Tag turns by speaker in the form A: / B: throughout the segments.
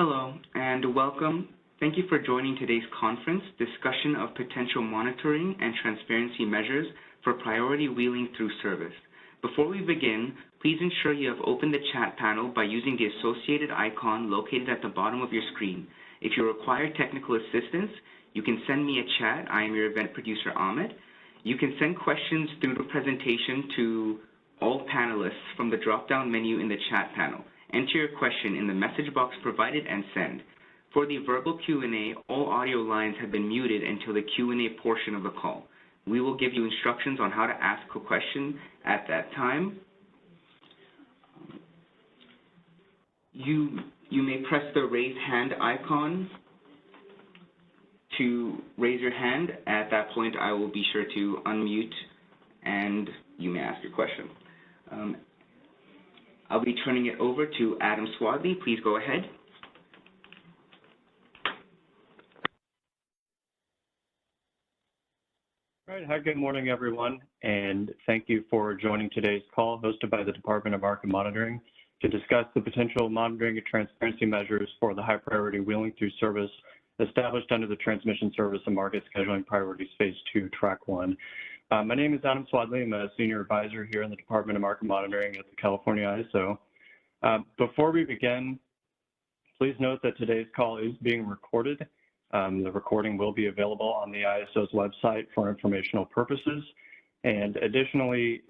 A: Hello and welcome. Thank you for joining today's conference, Discussion of Potential Monitoring and Transparency Measures for Priority Wheeling Through Service. Before we begin, please ensure you have opened the chat panel by using the associated icon located at the bottom of your screen. If you require technical assistance, you can send me a chat. I am your event producer, Ahmed. You can send questions through the presentation to all panelists from the drop-down menu in the chat panel. Enter your question in the message box provided and send. For the verbal Q&A, all audio lines have been muted until the Q&A portion of the call. We will give you instructions on how to ask a question at that time. You may press the raise hand icon to raise your hand. At that point, I will be sure to unmute and you may ask your question. I'll be turning it over to Adam Swadley. Please go ahead.
B: All right. Hi, good morning, everyone, and thank you for joining today's call hosted by the Department of Market Monitoring to discuss the potential monitoring and transparency measures for the high priority wheeling through service established under the Transmission Service and Market Scheduling Priorities Phase 2, Track 1. My name is Adam Swadley. I'm a senior advisor here in the Department of Market Monitoring at the California ISO. Before we begin, please note that today's call is being recorded. The recording will be available on the ISO's website for informational purposes. And additionally,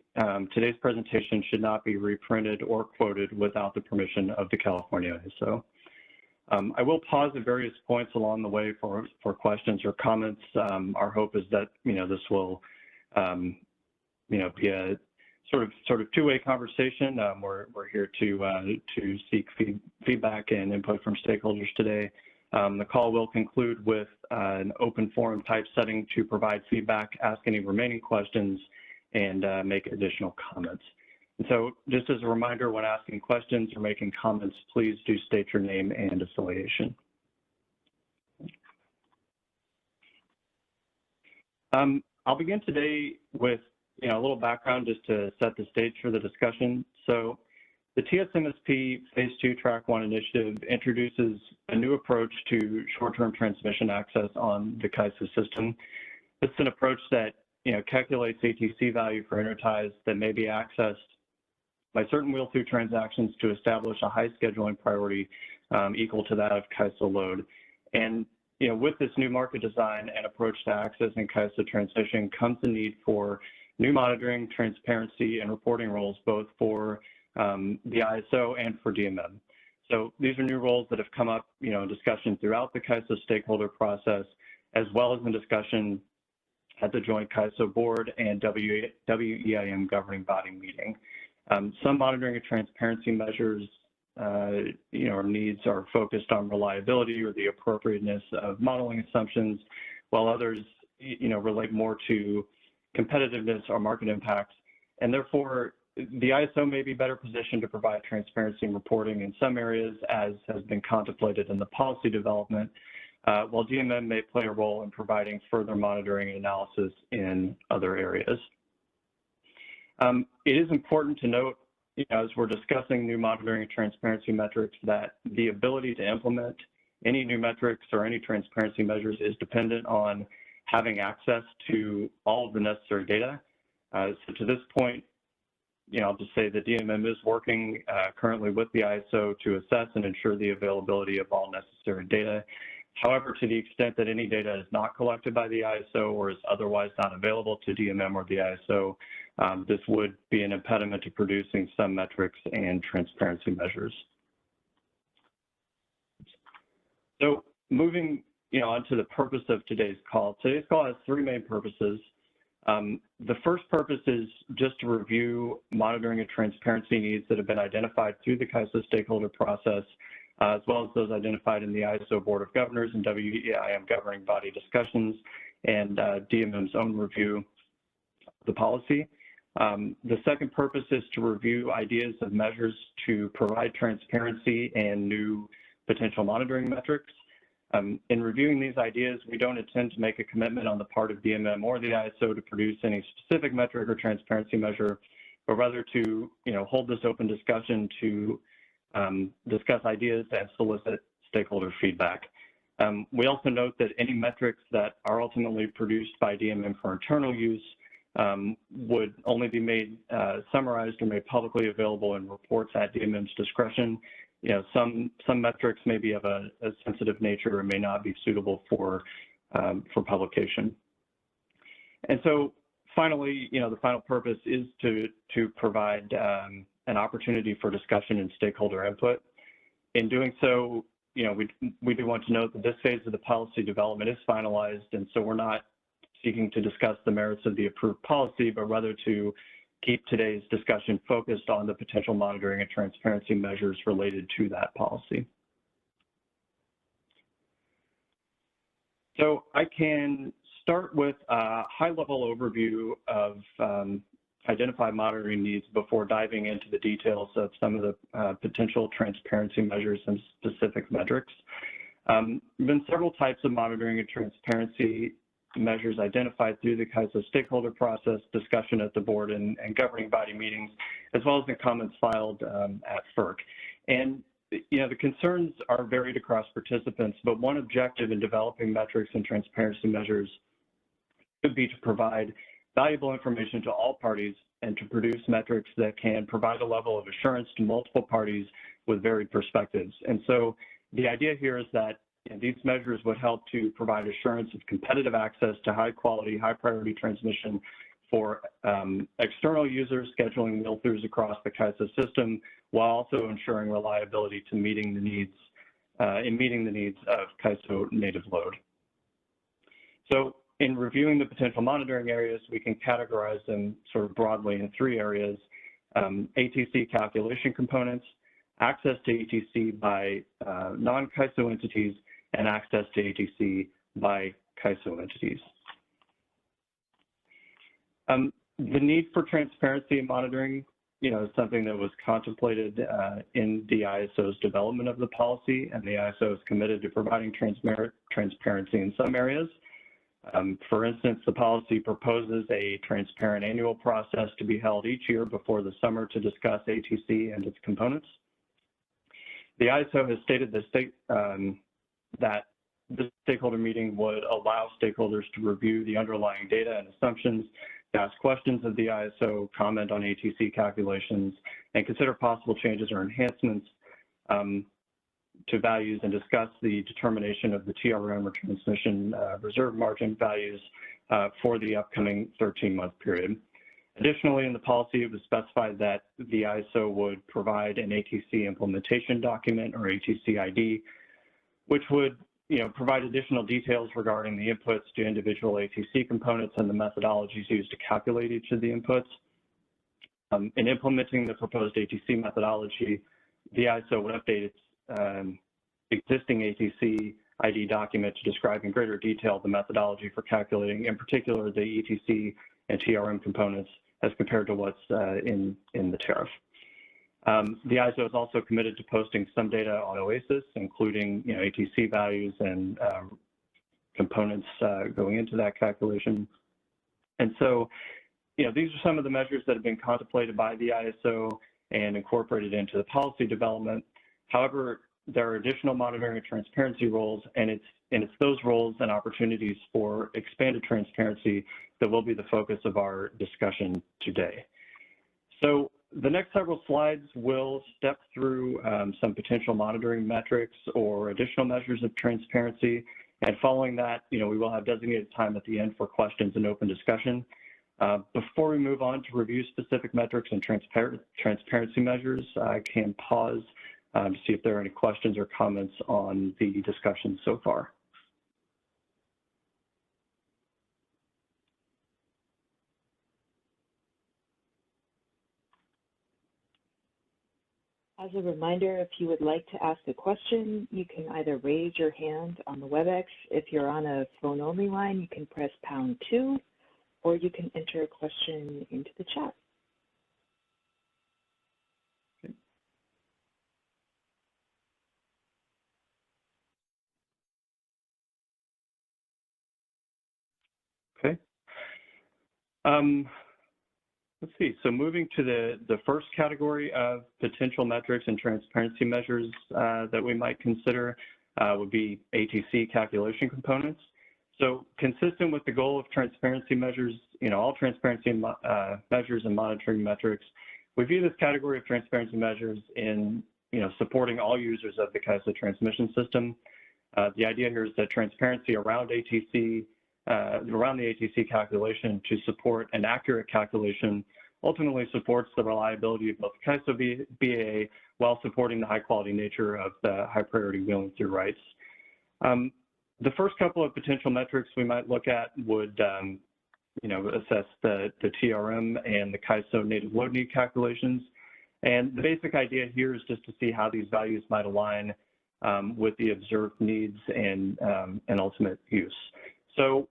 B: today's presentation should not be reprinted or quoted without the permission of the California ISO. I will pause at various points along the way for questions or comments. Our hope is that this will be a sort of two-way conversation. We're here to seek feedback and input from stakeholders today. The call will conclude with an open forum type setting to provide feedback, ask any remaining questions, and make additional comments. And so just as a reminder, when asking questions or making comments, please do state your name and affiliation. I'll begin today with a little background just to set the stage for the discussion. So the TSMSP Phase 2 Track 1 initiative introduces a new approach to short-term transmission access on the CAISO system. It's an approach that calculates ATC value for interties that may be accessed by certain wheel-through transactions to establish a high scheduling priority equal to that of CAISO load. And with this new market design and approach to accessing CAISO transmission comes the need for new monitoring, transparency, and reporting roles, both for the ISO and for DMM. So these are new roles that have come up, in discussion throughout the CAISO stakeholder process, as well as in discussion at the Joint CAISO Board and WEIM governing body meeting. Some monitoring and transparency measures, or needs are focused on reliability or the appropriateness of modeling assumptions, while others, relate more to competitiveness or market impacts. And therefore, the ISO may be better positioned to provide transparency and reporting in some areas, as has been contemplated in the policy development, while DMM may play a role in providing further monitoring and analysis in other areas. It is important to note, as we're discussing new monitoring and transparency metrics, that the ability to implement any new metrics or any transparency measures is dependent on having access to all of the necessary data. So to this point, I'll just say that DMM is working currently with the ISO to assess and ensure the availability of all necessary data. However, to the extent that any data is not collected by the ISO or is otherwise not available to DMM or the ISO, this would be an impediment to producing some metrics and transparency measures. So moving on to the purpose of today's call. Today's call has three main purposes. The first purpose is just to review monitoring and transparency needs that have been identified through the CAISO stakeholder process, as well as those identified in the ISO Board of Governors and WEIM governing body discussions and DMM's own review of the policy. The second purpose is to review ideas of measures to provide transparency and new potential monitoring metrics. In reviewing these ideas, we don't intend to make a commitment on the part of DMM or the ISO to produce any specific metric or transparency measure, but rather to hold this open discussion to discuss ideas and solicit stakeholder feedback. We also note that any metrics that are ultimately produced by DMM for internal use would only be made summarized or made publicly available in reports at DMM's discretion. You know, some metrics may be of a sensitive nature or may not be suitable for publication. And so finally, you know, the final purpose is to provide an opportunity for discussion and stakeholder input. In doing so, you know, we do want to note that this phase of the policy development is finalized, and so we're not seeking to discuss the merits of the approved policy, but rather to keep today's discussion focused on the potential monitoring and transparency measures related to that policy. So I can start with a high-level overview of identified monitoring needs before diving into the details of some of the potential transparency measures and specific metrics. There have been several types of monitoring and transparency measures identified through the CAISO stakeholder process, discussion at the board and governing body meetings, as well as the comments filed at FERC. And you know, the concerns are varied across participants, but one objective in developing metrics and transparency measures could be to provide valuable information to all parties and to produce metrics that can provide a level of assurance to multiple parties with varied perspectives. And so the idea here is that these measures would help to provide assurance of competitive access to high quality, high priority transmission for external users scheduling mill-throughs across the CAISO system, while also ensuring reliability to meeting the needs of CAISO native load. So in reviewing the potential monitoring areas, we can categorize them sort of broadly in three areas: ATC calculation components, access to ATC by non-CAISO entities, and access to ATC by CAISO entities. The need for transparency and monitoring, you know, is something that was contemplated in the ISO's development of the policy, and the ISO is committed to providing transparency in some areas. For instance, the policy proposes a transparent annual process to be held each year before the summer to discuss ATC and its components. The ISO has stated that this stakeholder meeting would allow stakeholders to review the underlying data and assumptions, to ask questions of the ISO, comment on ATC calculations, and consider possible changes or enhancements to values, and discuss the determination of the TRM or transmission reserve margin values for the upcoming 13-month period. Additionally, in the policy, it was specified that the ISO would provide an ATC implementation document, or ATC ID, which would, you know, provide additional details regarding the inputs to individual ATC components and the methodologies used to calculate each of the inputs. In implementing the proposed ATC methodology, the ISO would update its existing ATC ID document to describe in greater detail the methodology for calculating, in particular, the ETC and TRM components as compared to what's in the tariff. The ISO is also committed to posting some data on OASIS, including, you know, ATC values and components going into that calculation. And so, you know, these are some of the measures that have been contemplated by the ISO and incorporated into the policy development. However, there are additional monitoring and transparency roles, and it's those roles and opportunities for expanded transparency that will be the focus of our discussion today. So the next several slides will step through some potential monitoring metrics or additional measures of transparency. And following that, you know, we will have designated time at the end for questions and open discussion. Before we move on to review specific metrics and transparency measures, I can pause to see if there are any questions or comments on the discussion so far.
C: As a reminder, if you would like to ask a question, you can either raise your hand on the WebEx. If you're on a phone-only line, you can press #2, or you can enter a question into the chat.
B: Okay. Let's see, so moving to the first category of potential metrics and transparency measures that we might consider, would be ATC calculation components. So consistent with the goal of transparency measures, all transparency measures and monitoring metrics, we view this category of transparency measures in, supporting all users of the KISO transmission system. The idea here is that transparency around ATC, around the ATC calculation to support an accurate calculation ultimately supports the reliability of both KISO BAA while supporting the high quality nature of the high priority wheeling through rights. The first couple of potential metrics we might look at would, assess the TRM and the KISO native load need calculations. And the basic idea here is just to see how these values might align with the observed needs and ultimate use. So,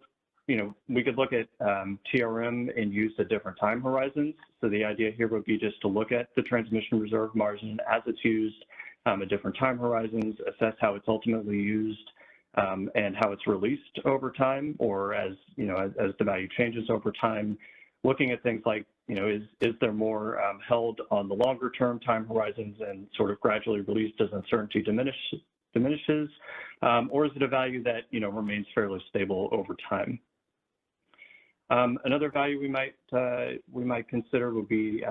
B: we could look at TRM in use at different time horizons. So the idea here would be just to look at the transmission reserve margin as it's used at different time horizons, assess how it's ultimately used, and how it's released over time, or as the value changes over time. Looking at things like, is there more held on the longer term time horizons and sort of gradually released as uncertainty diminishes, or is it a value that remains fairly stable over time? Another value we might consider would be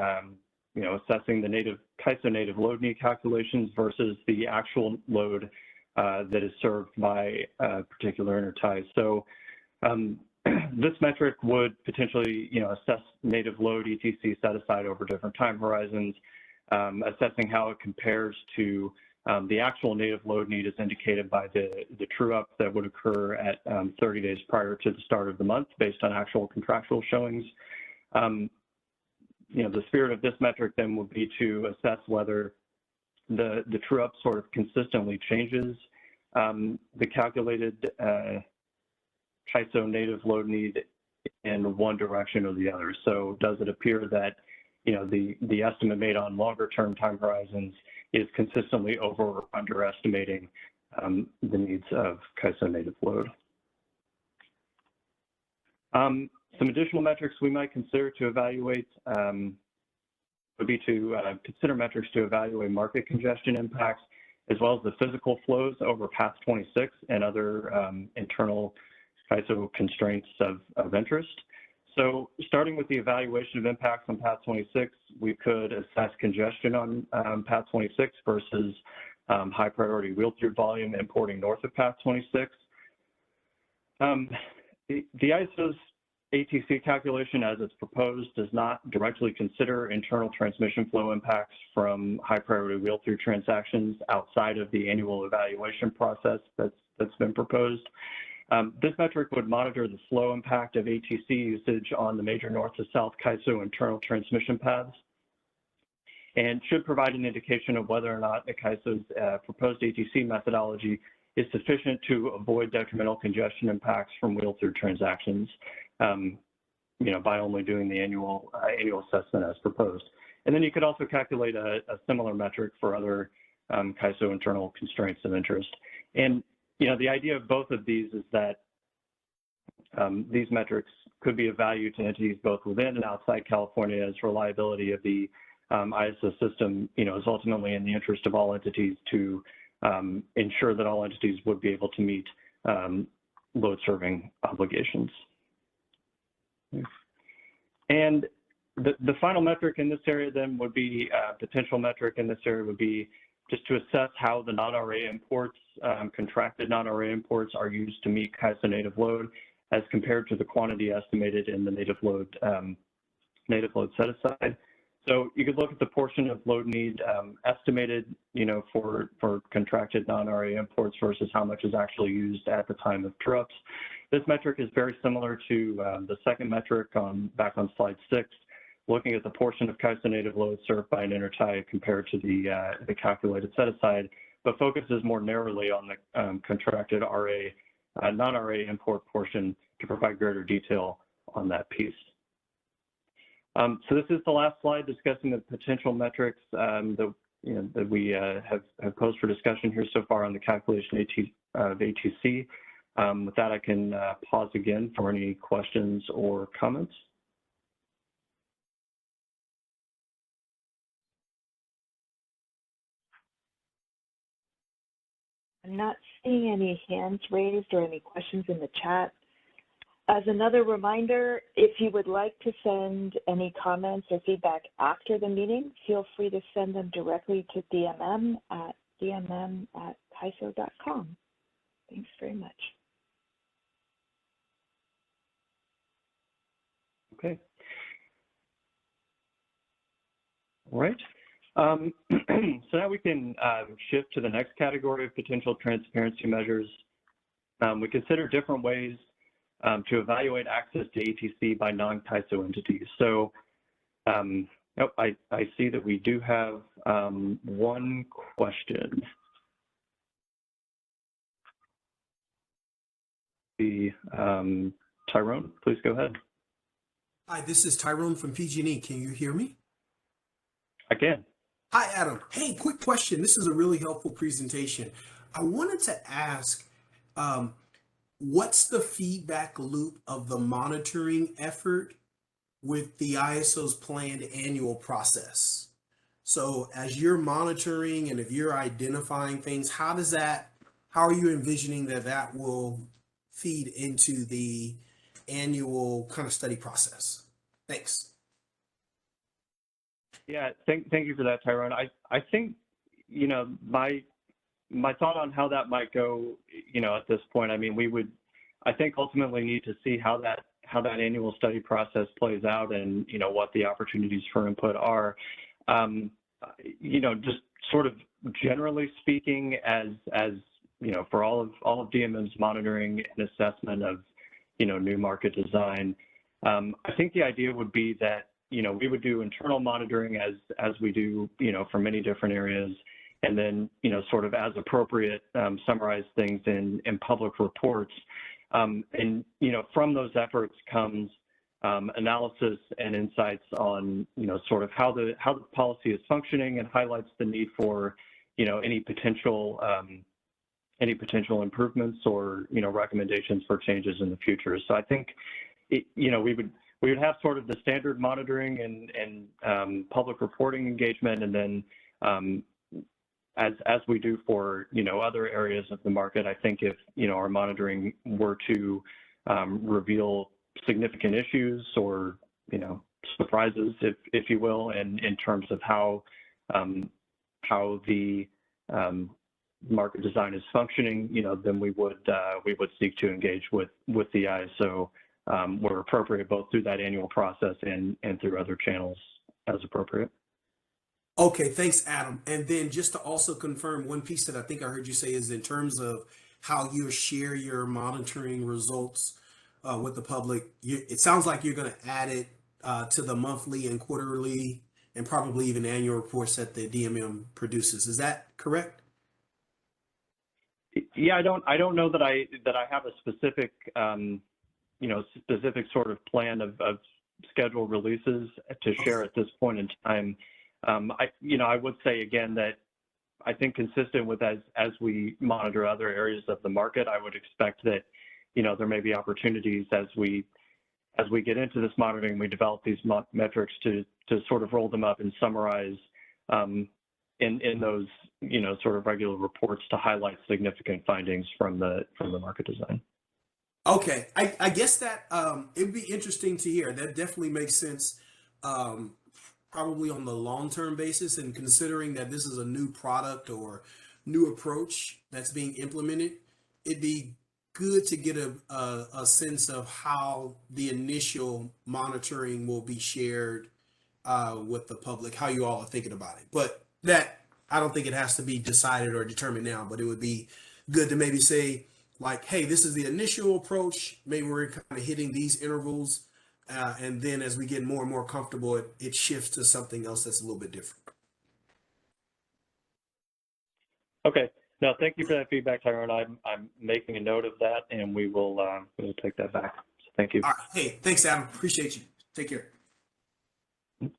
B: assessing the KISO native load need calculations versus the actual load that is served by a particular intertie. So this metric would potentially assess native load ETC set aside over different time horizons, assessing how it compares to the actual native load need as indicated by the true-up that would occur at 30 days prior to the start of the month based on actual contractual showings. The spirit of this metric then would be to assess whether the true-up sort of consistently changes the calculated KISO native load need in one direction or the other. So does it appear that the estimate made on longer term time horizons is consistently over or underestimating the needs of KISO native load? Some additional metrics we might consider to evaluate would be to consider metrics to evaluate market congestion impacts, as well as the physical flows over path 26 and other internal KISO constraints of interest. So starting with the evaluation of impacts on path 26, we could assess congestion on path 26 versus high priority wheel through volume importing north of path 26. The ISO's ATC calculation as it's proposed does not directly consider internal transmission flow impacts from high priority wheel through transactions outside of the annual evaluation process that's been proposed. This metric would monitor the flow impact of ATC usage on the major north to south KISO internal transmission paths and should provide an indication of whether or not the KISO's proposed ATC methodology is sufficient to avoid detrimental congestion impacts from wheel through transactions, by only doing the annual assessment as proposed. And then you could also calculate a similar metric for other KISO internal constraints of interest. And the idea of both of these is that these metrics could be of value to entities both within and outside California, as reliability of the ISO system, is ultimately in the interest of all entities to ensure that all entities would be able to meet load serving obligations. And the final metric in this area then would be, potential metric in this area would be just to assess how the non-RA imports, contracted non-RA imports are used to meet KISO native load as compared to the quantity estimated in the native load set aside. So you could look at the portion of load need estimated, for contracted non-RA imports versus how much is actually used at the time of true-ups. This metric is very similar to the second metric back on slide 6, looking at the portion of KISO native load served by an intertie compared to the calculated set aside, but focuses more narrowly on the contracted non-RA import portion to provide greater detail on that piece. So this is the last slide discussing the potential metrics that we have posed for discussion here so far on the calculation of ATC. With that, I can pause again for any questions or comments.
C: I'm not seeing any hands raised or any questions in the chat. As another reminder, if you would like to send any comments or feedback after the meeting, feel free to send them directly to dmm@kaiso.com. Thanks very much.
B: Okay. All right. So now we can shift to the next category of potential transparency measures. We consider different ways to evaluate access to ATC by non-KAISO entities. So I see that we do have one question. Tyrone, please go ahead.
D: Hi, this is Tyrone from PG&E. Can you hear me?
B: I can.
D: Hi, Adam. Hey, quick question. This is a really helpful presentation. I wanted to ask, what's the feedback loop of the monitoring effort with the ISO's planned annual process? So as you're monitoring and if you're identifying things, how are you envisioning that will feed into the annual kind of study process? Thanks.
B: Yeah, thank you for that, Tyrone. I think, you know, my thought on how that might go, you know, at this point, I mean, we would, I think, ultimately need to see how that annual study process plays out and, you know, what the opportunities for input are. You know, just sort of generally speaking, as you know, for all of DMM's monitoring and assessment of, you know, new market design, I think the idea would be that, you know, we would do internal monitoring as we do, you know, for many different areas, and then, you know, sort of as appropriate, summarize things in public reports. And, you know, from those efforts comes analysis and insights on, you know, sort of how the policy is functioning, and highlights the need for, you know, any potential improvements or, you know, recommendations for changes in the future. So I think, you know, we would have sort of the standard monitoring and public reporting engagement, and then as we do for, you know, other areas of the market, I think if, you know, our monitoring were to reveal significant issues or, you know, surprises, if you will, and in terms of how the market design is functioning, you know, then we would seek to engage with the ISO where appropriate, both through that annual process and through other channels as appropriate.
D: Okay, thanks, Adam. And then just to also confirm, one piece that I think I heard you say is in terms of how you share your monitoring results with the public. It sounds like you're going to add it to the monthly and quarterly and probably even annual reports that the DMM produces. Is that correct?
B: Yeah, I don't know that I have a specific you know, specific sort of plan of scheduled releases to share at this point in time. You know, I would say again that I think consistent with as we monitor other areas of the market, I would expect that, you know, there may be opportunities as we get into this monitoring, we develop these metrics to sort of roll them up and summarize in those, you know, sort of regular reports to highlight significant findings from the market design.
D: Okay, I guess that it'd be interesting to hear. That definitely makes sense, probably on the long-term basis, and considering that this is a new product or new approach that's being implemented, it'd be good to get a sense of how the initial monitoring will be shared with the public, how you all are thinking about it. But that, I don't think it has to be decided or determined now, but it would be good to maybe say, like, hey, this is the initial approach. Maybe we're kind of hitting these intervals. And then as we get more and more comfortable, it shifts to something else that's a little bit different.
B: Okay. No, thank you for that feedback, Tyrone. I'm making a note of that, and we'll take that back. So thank you.
D: All right. Hey, thanks, Adam. Appreciate you. Take care.
B: Okay,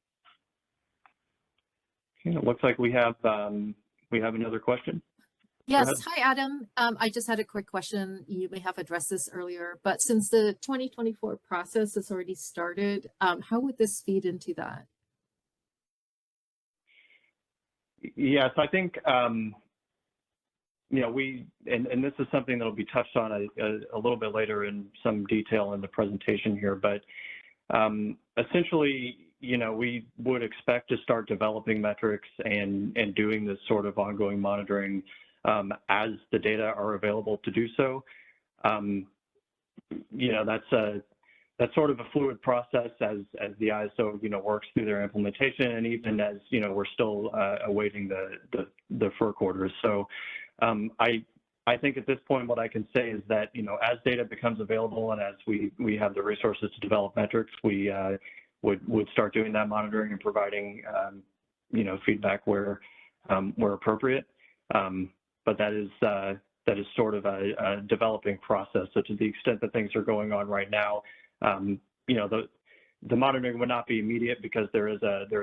B: it looks like we have another question.
E: Yes. Hi, Adam. I just had a quick question. You may have addressed this earlier, but since the 2024 process has already started, how would this feed into that?
B: Yes, I think you know, and this is something that will be touched on a little bit later in some detail in the presentation here, but essentially, you know, we would expect to start developing metrics and doing this sort of ongoing monitoring as the data are available to do so. You know, that's sort of a fluid process as the ISO, you know, works through their implementation, and even as, you know, we're still awaiting the FERC orders. So I think at this point, what I can say is that, you know, as data becomes available and as we have the resources to develop metrics, we would start doing that monitoring and providing, you know, feedback where appropriate. But that is sort of a developing process. So to the extent that things are going on right now, you know, the monitoring would not be immediate because there's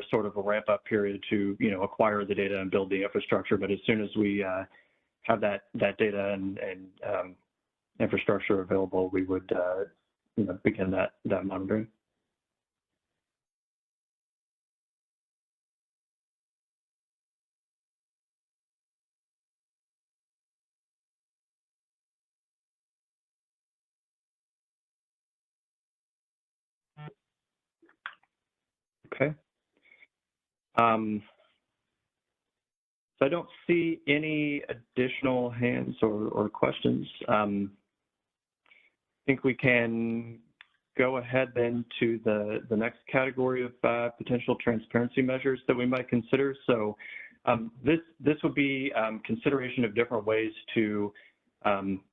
B: sort of a ramp up period to, you know, acquire the data and build the infrastructure. But as soon as we have that data and infrastructure available, we would, you know, begin that monitoring. Okay. So I don't see any additional hands or questions. I think we can go ahead then to the next category of potential transparency measures that we might consider. So this would be consideration of different ways to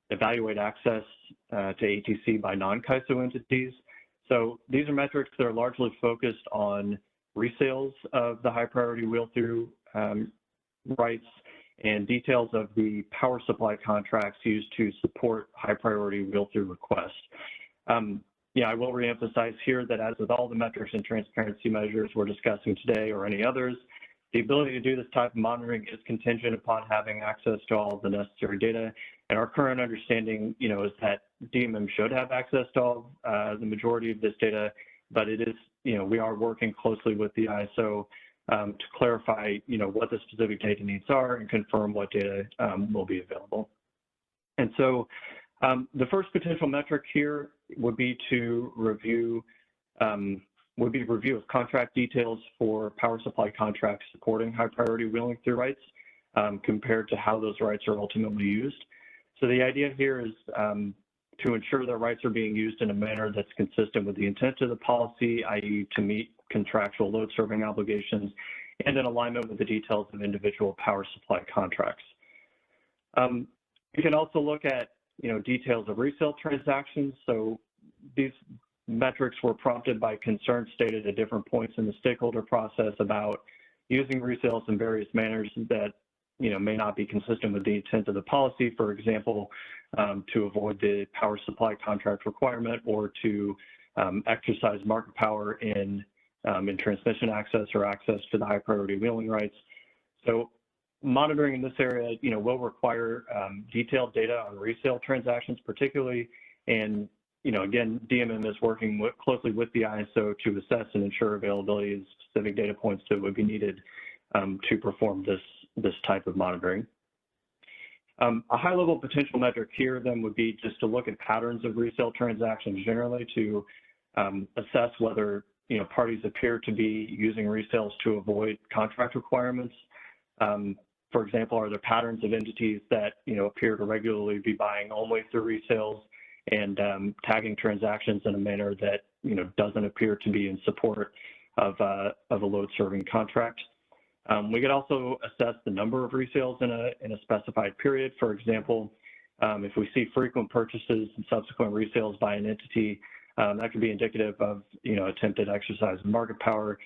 B: evaluate access to ATC by non-CAISO entities. So these are metrics that are largely focused on resales of the high priority wheel-through rights and details of the power supply contracts used to support high priority wheel-through requests. Yeah, I will reemphasize here that as with all the metrics and transparency measures we're discussing today or any others, the ability to do this type of monitoring is contingent upon having access to all of the necessary data. And our current understanding, you know, is that DMM should have access to all the majority of this data, but it is, you know, we are working closely with the ISO to clarify, you know, what the specific data needs are and confirm what data will be available. And so the first potential metric here would be to review of contract details for power supply contracts supporting high priority wheeling through rights compared to how those rights are ultimately used. So the idea here is to ensure that rights are being used in a manner that's consistent with the intent of the policy, i.e. to meet contractual load serving obligations and in alignment with the details of individual power supply contracts. You can also look at, you know, details of resale transactions. So these metrics were prompted by concerns stated at different points in the stakeholder process about using resales in various manners that, you know, may not be consistent with the intent of the policy, for example, to avoid the power supply contract requirement or to exercise market power in transmission access or access to the high priority wheeling rights. So monitoring in this area, you know, will require detailed data on resale transactions particularly, and, you know, again, DMM is working closely with the ISO to assess and ensure availability of specific data points that would be needed to perform this type of monitoring. A high-level potential metric here then would be just to look at patterns of resale transactions generally to assess whether, you know, parties appear to be using resales to avoid contract requirements. For example, are there patterns of entities that, you know, appear to regularly be buying only through resales and tagging transactions in a manner that, you know, doesn't appear to be in support of a load serving contract? We could also assess the number of resales in a specified period. For example, if we see frequent purchases and subsequent resales by an entity, that could be indicative of, you know, attempted exercise of market power.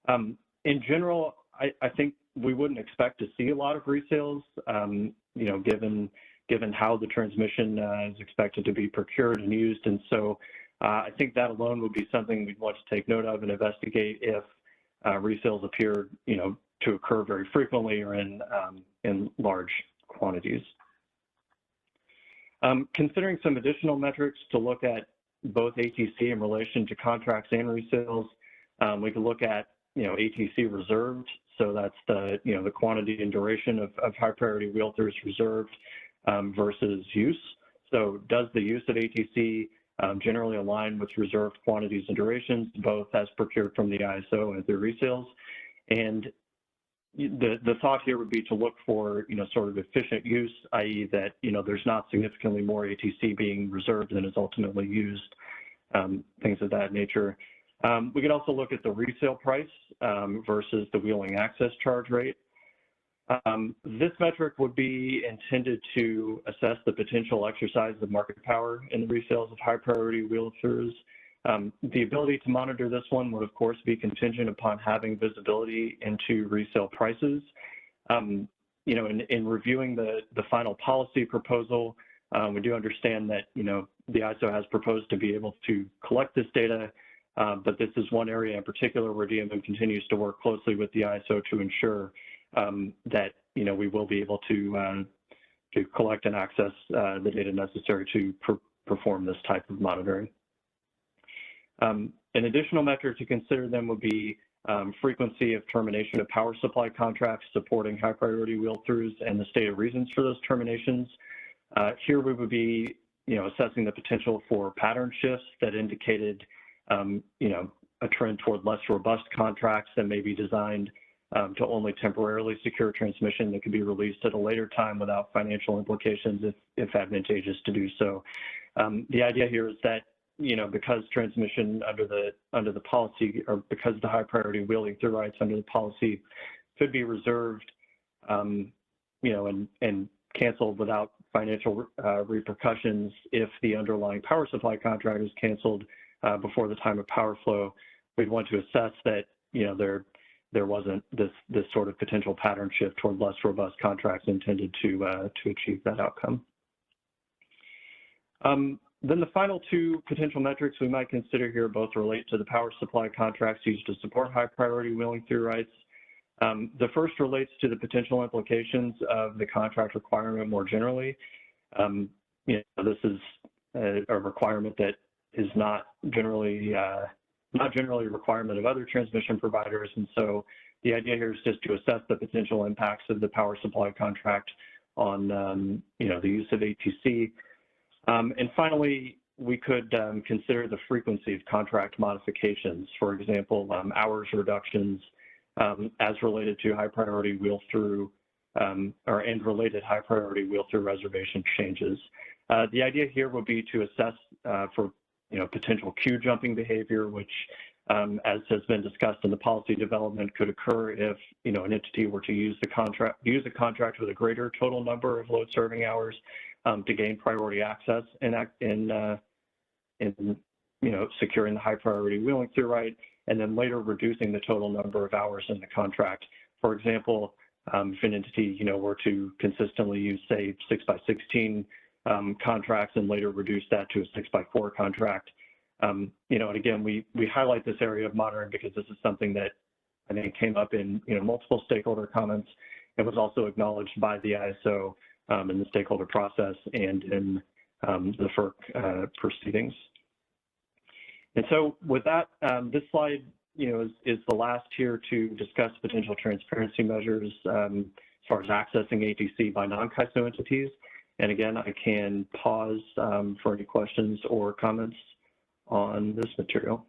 B: In general, I think we wouldn't expect to see a lot of resales, you know, given how the transmission is expected to be procured and used. And so I think that alone would be something we'd want to take note of and investigate if resales appear, you know, to occur very frequently or in large quantities. Considering some additional metrics to look at both ATC in relation to contracts and resales, we can look at, you know, ATC reserved. So that's the, the quantity and duration of high priority wheel throughs reserved versus use. So does the use of ATC generally align with reserved quantities and durations, both as procured from the ISO and through resales? And the thought here would be to look for, sort of efficient use, i.e. that, there's not significantly more ATC being reserved than is ultimately used, things of that nature. We could also look at the resale price versus the wheeling access charge rate. This metric would be intended to assess the potential exercise of market power in the resales of high priority wheel throughs. The ability to monitor this one would, of course, be contingent upon having visibility into resale prices. In reviewing the final policy proposal, we do understand that, the ISO has proposed to be able to collect this data, but this is one area in particular where DMM continues to work closely with the ISO to ensure that, we will be able to collect and access the data necessary to perform this type of monitoring. An additional metric to consider then would be frequency of termination of power supply contracts supporting high priority wheel throughs and the stated reasons for those terminations. Here we would be, assessing the potential for pattern shifts that indicated, a trend toward less robust contracts that may be designed to only temporarily secure transmission that could be released at a later time without financial implications if advantageous to do so. The idea here is that, because transmission under the policy, or because the high priority wheeling through rights under the policy could be reserved, and canceled without financial repercussions if the underlying power supply contract is canceled before the time of power flow, we'd want to assess that, there wasn't this sort of potential pattern shift toward less robust contracts intended to achieve that outcome. Then the final two potential metrics we might consider here both relate to the power supply contracts used to support high priority wheeling through rights. The first relates to the potential implications of the contract requirement more generally. This is a requirement that is not generally a requirement of other transmission providers, and so the idea here is just to assess the potential impacts of the power supply contract on the use of ATC. And finally, we could consider the frequency of contract modifications, for example, hours reductions as related to high priority wheel through and related high priority wheel through reservation changes. The idea here would be to assess for potential queue jumping behavior, which, as has been discussed in the policy development, could occur if an entity were to use a contract with a greater total number of load serving hours to gain priority access in securing the high priority wheeling through right, and then later reducing the total number of hours in the contract. For example, if an entity were to consistently use, say, 6x16 contracts and later reduce that to a 6x4 contract. And again, we highlight this area of monitoring because this is something that I think came up in multiple stakeholder comments. It was also acknowledged by the ISO in the stakeholder process and in the FERC proceedings. And so with that, this slide is the last here to discuss potential transparency measures as far as accessing ATC by non-CAISO entities. And again, I can pause for any questions or comments on this material.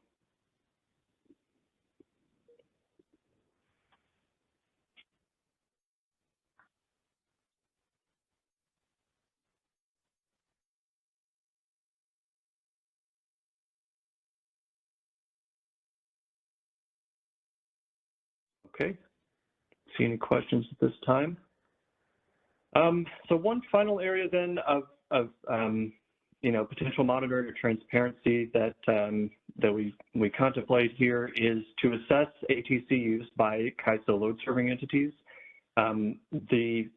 B: Okay, see any questions at this time? So one final area then of potential monitoring or transparency that that we contemplate here is to assess ATC use by CAISO load serving entities. The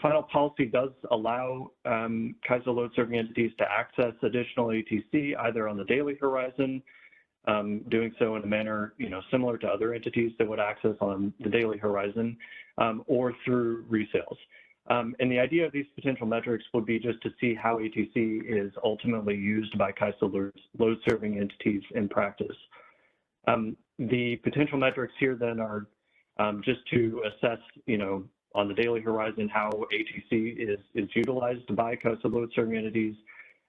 B: final policy does allow CAISO load serving entities to access additional ATC either on the daily horizon, doing so in a manner similar to other entities that would access on the daily horizon, or through resales. And the idea of these potential metrics would be just to see how ATC is ultimately used by CAISO load serving entities in practice. The potential metrics here then are just to assess, on the daily horizon how ATC is utilized by CAISO load serving entities,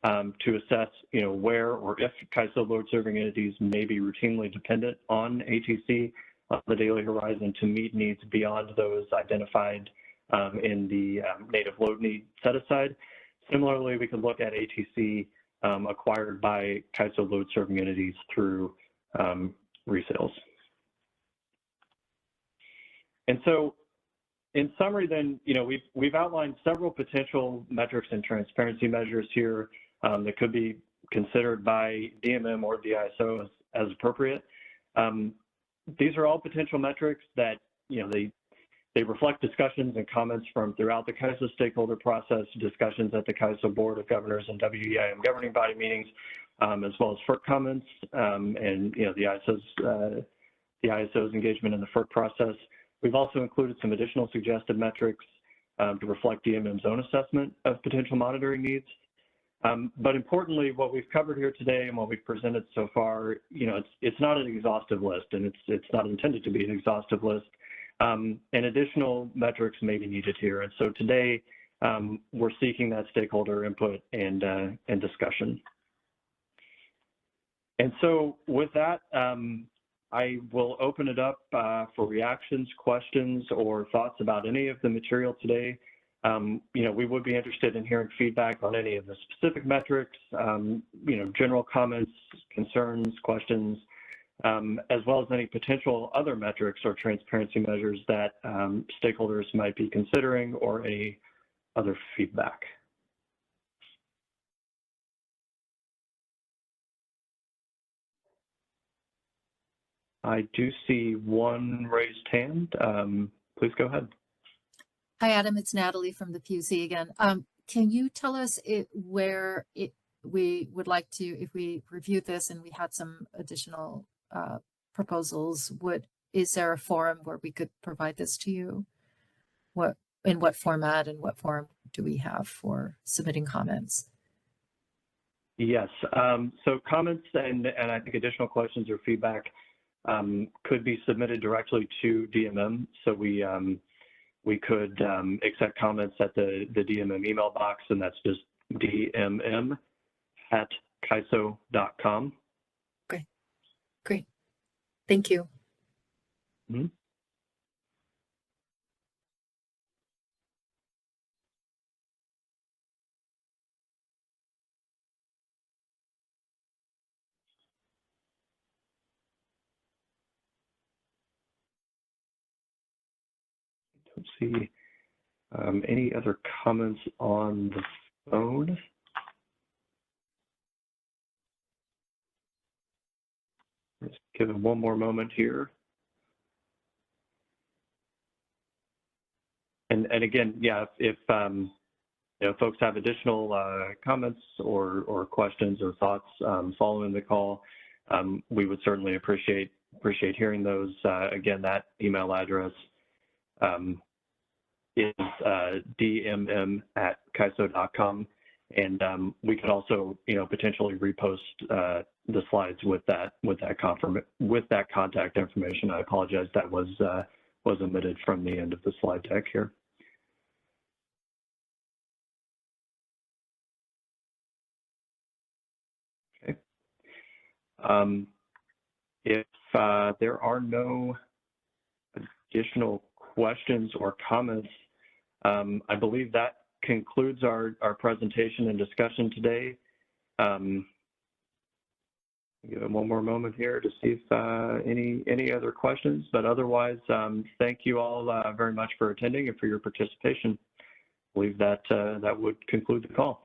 B: to assess, where or if CAISO load serving entities may be routinely dependent on ATC on the daily horizon to meet needs beyond those identified in the native load need set aside. Similarly, we could look at ATC acquired by CAISO load serving entities through resales. And so, in summary, then, we've outlined several potential metrics and transparency measures here that could be considered by DMM or the ISO as appropriate. These are all potential metrics that, they reflect discussions and comments from throughout the CAISO stakeholder process, discussions at the CAISO Board of Governors and WEIM governing body meetings, as well as FERC comments, and the ISO's engagement in the FERC process. We've also included some additional suggested metrics to reflect DMM's own assessment of potential monitoring needs. But importantly, what we've covered here today and what we've presented so far, it's not an exhaustive list, and it's not intended to be an exhaustive list. And additional metrics may be needed here. And so today, we're seeking that stakeholder input and discussion. And so with that, I will open it up for reactions, questions, or thoughts about any of the material today. We would be interested in hearing feedback on any of the specific metrics, general comments, concerns, questions, as well as any potential other metrics or transparency measures that stakeholders might be considering, or any other feedback. I do see one raised hand. Please go ahead.
E: Hi, Adam. It's Natalie from the PUC again. Can you tell us where we would like to, if we reviewed this and we had some additional proposals, is there a forum where we could provide this to you? In what format and what forum do we have for submitting comments?
B: Yes. So comments and I think additional questions or feedback could be submitted directly to DMM. So we could accept comments at the DMM email box, and that's just dmm@caiso.com.
E: Okay, great. Thank you.
B: Mm-hmm. Don't see any other comments on the phone. Let's give it one more moment here. And again, yeah, if folks have additional comments or questions or thoughts following the call, we would certainly appreciate hearing those. Again, that email address is dmm@caiso.com, and we could also potentially repost the slides with that contact information. I apologize, that was omitted from the end of the slide deck here. Okay. If there are no additional questions or comments, I believe that concludes our presentation and discussion today. Give it one more moment here to see if any other questions, but otherwise, thank you all very much for attending and for your participation. I believe that that would conclude the call.